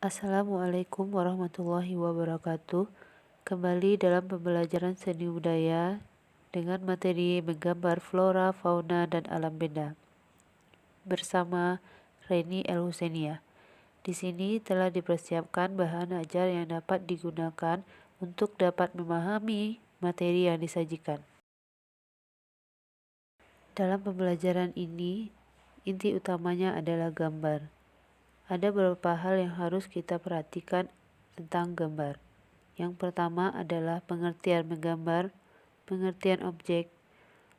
Assalamualaikum warahmatullahi wabarakatuh. Kembali dalam pembelajaran seni budaya dengan materi menggambar flora, fauna, dan alam benda bersama Reni El Husenia. Di sini telah dipersiapkan bahan ajar yang dapat digunakan untuk dapat memahami materi yang disajikan. Dalam pembelajaran ini, inti utamanya adalah gambar. Ada beberapa hal yang harus kita perhatikan tentang gambar. Yang pertama adalah pengertian menggambar, pengertian objek,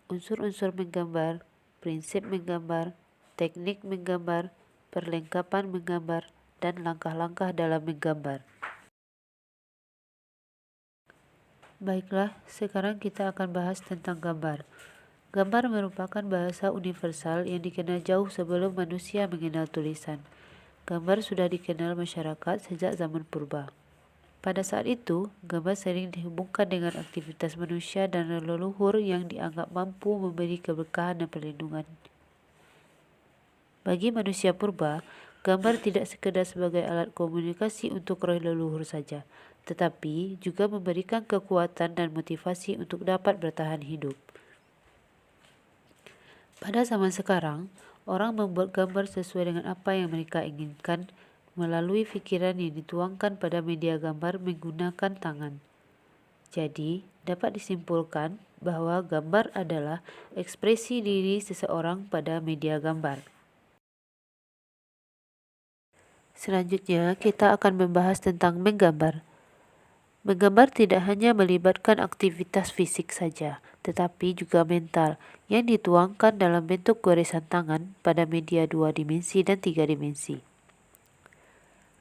unsur-unsur menggambar, prinsip menggambar, teknik menggambar, perlengkapan menggambar, dan langkah-langkah dalam menggambar. Baiklah, sekarang kita akan bahas tentang gambar. Gambar merupakan bahasa universal yang dikenal jauh sebelum manusia mengenal tulisan. Gambar sudah dikenal masyarakat sejak zaman purba. Pada saat itu, gambar sering dihubungkan dengan aktivitas manusia dan leluhur yang dianggap mampu memberi keberkahan dan perlindungan. Bagi manusia purba, gambar tidak sekedar sebagai alat komunikasi untuk roh leluhur saja, tetapi juga memberikan kekuatan dan motivasi untuk dapat bertahan hidup. Pada zaman sekarang, orang membuat gambar sesuai dengan apa yang mereka inginkan melalui pikiran yang dituangkan pada media gambar menggunakan tangan. Jadi, dapat disimpulkan bahwa gambar adalah ekspresi diri seseorang pada media gambar. Selanjutnya, kita akan membahas tentang menggambar. Menggambar tidak hanya melibatkan aktivitas fisik saja, tetapi juga mental yang dituangkan dalam bentuk goresan tangan pada media 2 dimensi dan 3 dimensi.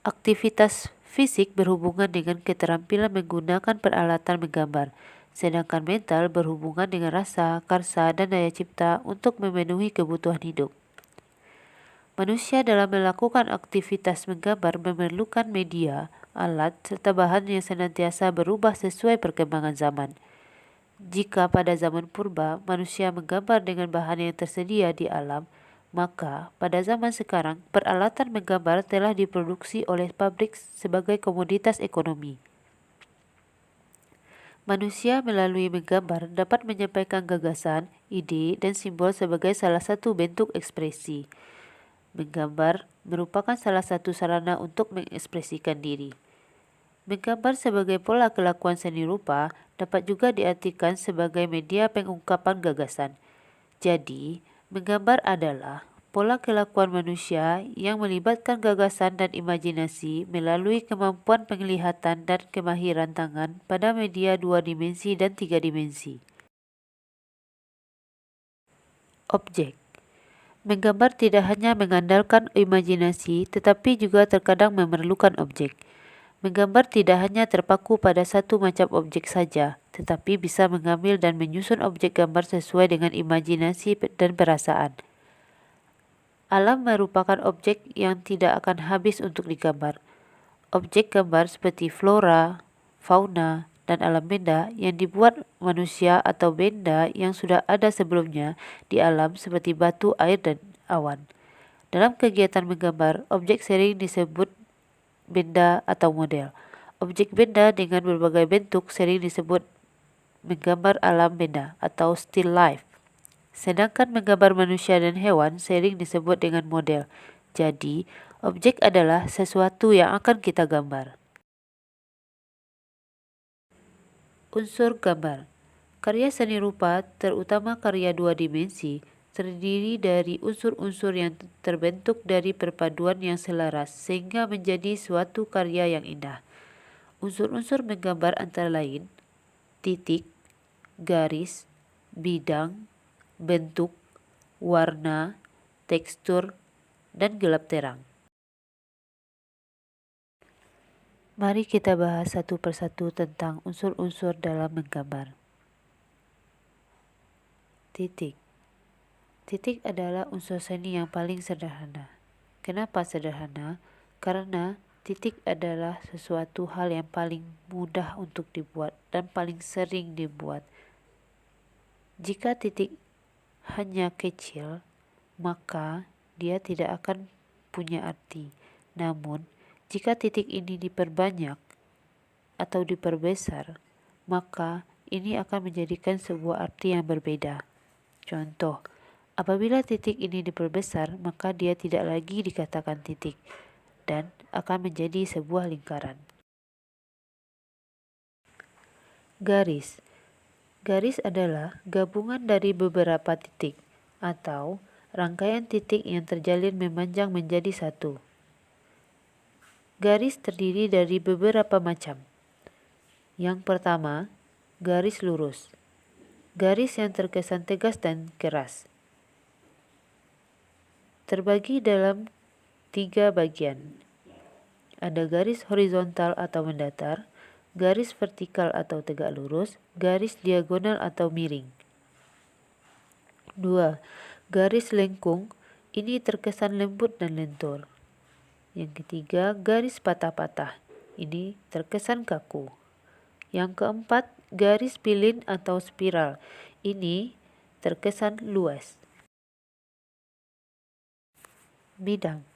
Aktivitas fisik berhubungan dengan keterampilan menggunakan peralatan menggambar, sedangkan mental berhubungan dengan rasa, karsa, dan daya cipta untuk memenuhi kebutuhan hidup. Manusia dalam melakukan aktivitas menggambar memerlukan media, alat, serta bahan yang senantiasa berubah sesuai perkembangan zaman. Jika pada zaman purba manusia menggambar dengan bahan yang tersedia di alam, maka pada zaman sekarang peralatan menggambar telah diproduksi oleh pabrik sebagai komoditas ekonomi. Manusia melalui menggambar dapat menyampaikan gagasan, ide, dan simbol sebagai salah satu bentuk ekspresi. Menggambar merupakan salah satu sarana untuk mengekspresikan diri. Menggambar sebagai pola kelakuan seni rupa dapat juga diartikan sebagai media pengungkapan gagasan. Jadi, menggambar adalah pola kelakuan manusia yang melibatkan gagasan dan imajinasi melalui kemampuan penglihatan dan kemahiran tangan pada media 2 dimensi dan 3 dimensi. Objek. Menggambar tidak hanya mengandalkan imajinasi, tetapi juga terkadang memerlukan objek. Menggambar tidak hanya terpaku pada satu macam objek saja, tetapi bisa mengambil dan menyusun objek gambar sesuai dengan imajinasi dan perasaan. Alam merupakan objek yang tidak akan habis untuk digambar. Objek gambar seperti flora, fauna, dan alam benda yang dibuat manusia atau benda yang sudah ada sebelumnya di alam seperti batu, air, dan awan. Dalam kegiatan menggambar, objek sering disebut benda atau model. Objek benda dengan berbagai bentuk sering disebut menggambar alam benda atau still life. Sedangkan menggambar manusia dan hewan sering disebut dengan model. Jadi, objek adalah sesuatu yang akan kita gambar. Unsur gambar. Karya seni rupa, terutama karya 2 dimensi, terdiri dari unsur-unsur yang terbentuk dari perpaduan yang selaras sehingga menjadi suatu karya yang indah. Unsur-unsur menggambar antara lain titik, garis, bidang, bentuk, warna, tekstur, dan gelap terang. Mari kita bahas satu persatu tentang unsur-unsur dalam menggambar. Titik. Titik adalah unsur seni yang paling sederhana. Kenapa sederhana? Karena titik adalah sesuatu hal yang paling mudah untuk dibuat dan paling sering dibuat. Jika titik hanya kecil, maka dia tidak akan punya arti. Namun, Jika titik ini diperbanyak atau diperbesar, maka ini akan menjadikan sebuah arti yang berbeda. Contoh, apabila titik ini diperbesar, maka dia tidak lagi dikatakan titik dan akan menjadi sebuah lingkaran. Garis. Garis adalah gabungan dari beberapa titik atau rangkaian titik yang terjalin memanjang menjadi satu. Garis terdiri dari beberapa macam. Yang pertama, garis lurus. Garis yang terkesan tegas dan keras. Terbagi dalam 3 bagian. Ada garis horizontal atau mendatar, garis vertikal atau tegak lurus, garis diagonal atau miring. 2. Garis lengkung. Ini terkesan lembut dan lentur. Yang ketiga, garis patah-patah. Ini terkesan kaku. Yang keempat, garis pilin atau spiral. Ini terkesan luas. Bidang.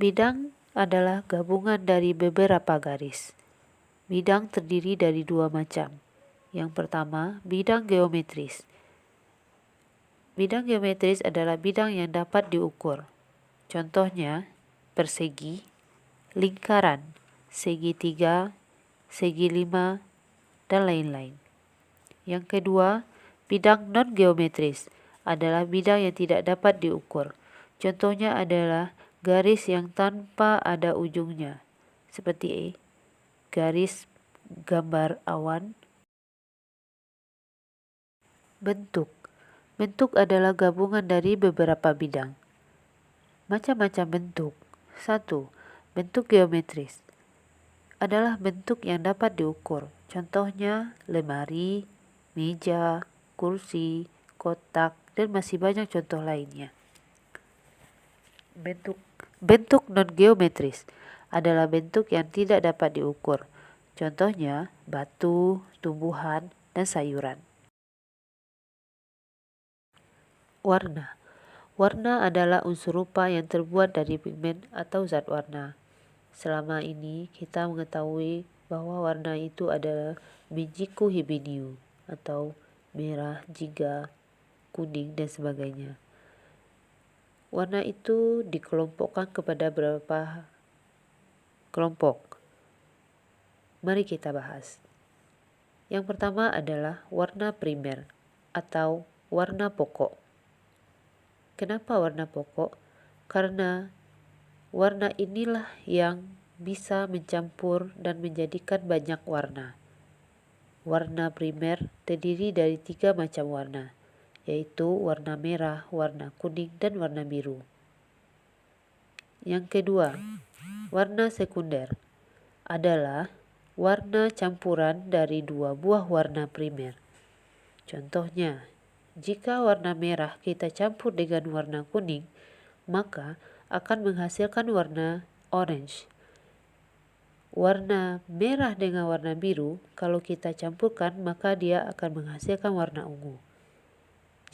Bidang adalah gabungan dari beberapa garis. Bidang terdiri dari 2 macam. Yang pertama, bidang geometris. Bidang geometris adalah bidang yang dapat diukur. Contohnya, persegi, lingkaran, segitiga, segi 5, dan lain-lain. Yang kedua, bidang non-geometris adalah bidang yang tidak dapat diukur. Contohnya adalah garis yang tanpa ada ujungnya, seperti garis gambar awan. Bentuk. Bentuk adalah gabungan dari beberapa bidang. Macam-macam bentuk. 1. Bentuk geometris adalah bentuk yang dapat diukur. Contohnya lemari, meja, kursi, kotak, dan masih banyak contoh lainnya. Bentuk non-geometris adalah bentuk yang tidak dapat diukur. Contohnya batu, tumbuhan, dan sayuran. Warna. Warna adalah unsur rupa yang terbuat dari pigmen atau zat warna. Selama ini kita mengetahui bahwa warna itu adalah Mijiku Hibiniu atau merah, jingga, kuning, dan sebagainya. Warna itu dikelompokkan kepada beberapa kelompok. Mari kita bahas. Yang pertama adalah warna primer atau warna pokok. Kenapa warna pokok? Karena warna inilah yang bisa mencampur dan menjadikan banyak warna. Warna primer terdiri dari 3 macam warna, yaitu warna merah, warna kuning, dan warna biru. Yang kedua, warna sekunder adalah warna campuran dari 2 buah warna primer. Contohnya, jika warna merah kita campur dengan warna kuning, maka akan menghasilkan warna orange. Warna merah dengan warna biru, kalau kita campurkan, maka dia akan menghasilkan warna ungu.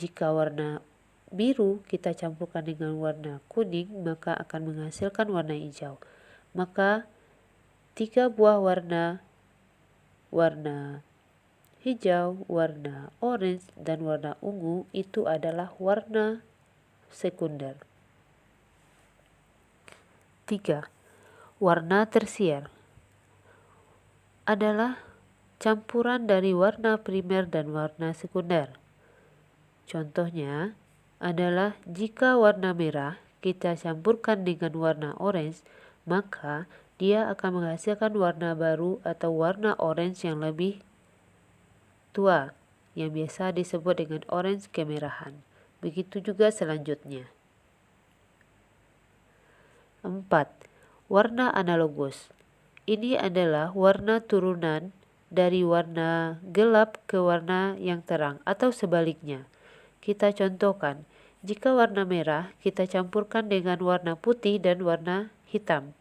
Jika warna biru kita campurkan dengan warna kuning, maka akan menghasilkan warna hijau. Maka 3 buah warna hijau, warna orange, dan warna ungu itu adalah warna sekunder. 3. Warna tersier adalah campuran dari warna primer dan warna sekunder. Contohnya adalah jika warna merah kita campurkan dengan warna orange, maka dia akan menghasilkan warna baru atau warna orange yang lebih tua, yang biasa disebut dengan orange kemerahan. Begitu juga selanjutnya. 4. Warna analogus. Ini adalah warna turunan dari warna gelap ke warna yang terang atau sebaliknya. Kita contohkan, jika warna merah kita campurkan dengan warna putih dan warna hitam.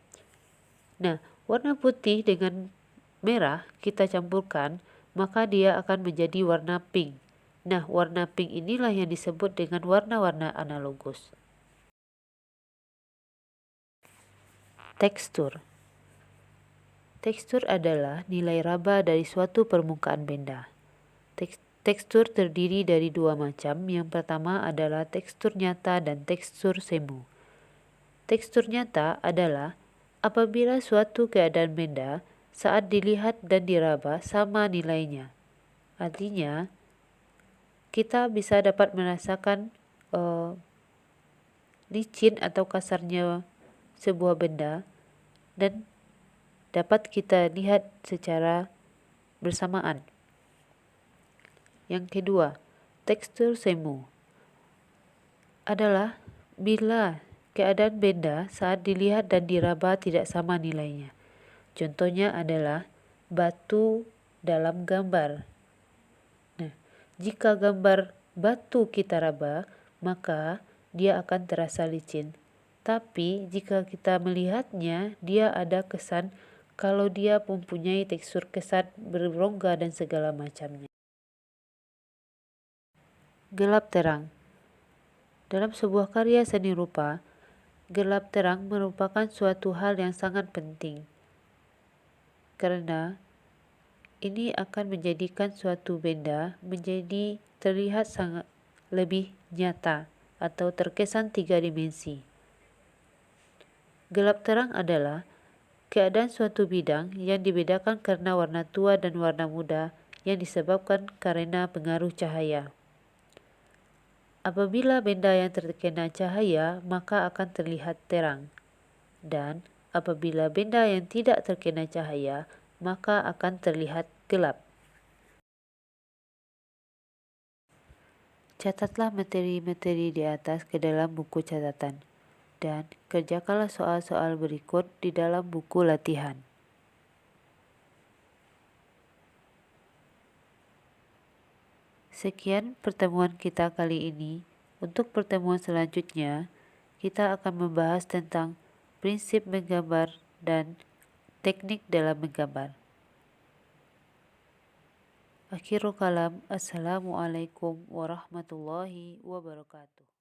Nah, warna putih dengan merah kita campurkan, maka dia akan menjadi warna pink. Nah, warna pink inilah yang disebut dengan warna-warna analogus. Tekstur. Tekstur adalah nilai raba dari suatu permukaan benda. Tekstur terdiri dari dua macam. Yang pertama adalah tekstur nyata dan tekstur semu. Tekstur nyata adalah apabila suatu keadaan benda saat dilihat dan diraba sama nilainya. Artinya, kita bisa dapat merasakan licin atau kasarnya sebuah benda dan dapat kita lihat secara bersamaan. Yang kedua, tekstur semu adalah bila keadaan benda saat dilihat dan diraba tidak sama nilainya. Contohnya adalah batu dalam gambar. Nah, jika gambar batu kita raba, maka dia akan terasa licin. Tapi jika kita melihatnya, dia ada kesan kalau dia mempunyai tekstur kesan berrongga dan segala macamnya. Gelap terang. Dalam sebuah karya seni rupa, gelap terang merupakan suatu hal yang sangat penting. Karena ini akan menjadikan suatu benda menjadi terlihat sangat lebih nyata atau terkesan tiga dimensi. Gelap terang adalah keadaan suatu bidang yang dibedakan karena warna tua dan warna muda yang disebabkan karena pengaruh cahaya. Apabila benda yang terkena cahaya, maka akan terlihat terang. Dan apabila benda yang tidak terkena cahaya, maka akan terlihat gelap. Catatlah materi-materi di atas ke dalam buku catatan. Dan kerjakanlah soal-soal berikut di dalam buku latihan. Sekian pertemuan kita kali ini. Untuk pertemuan selanjutnya, kita akan membahas tentang prinsip menggambar dan teknik dalam menggambar. Akhirul kalam, Assalamualaikum warahmatullahi wabarakatuh.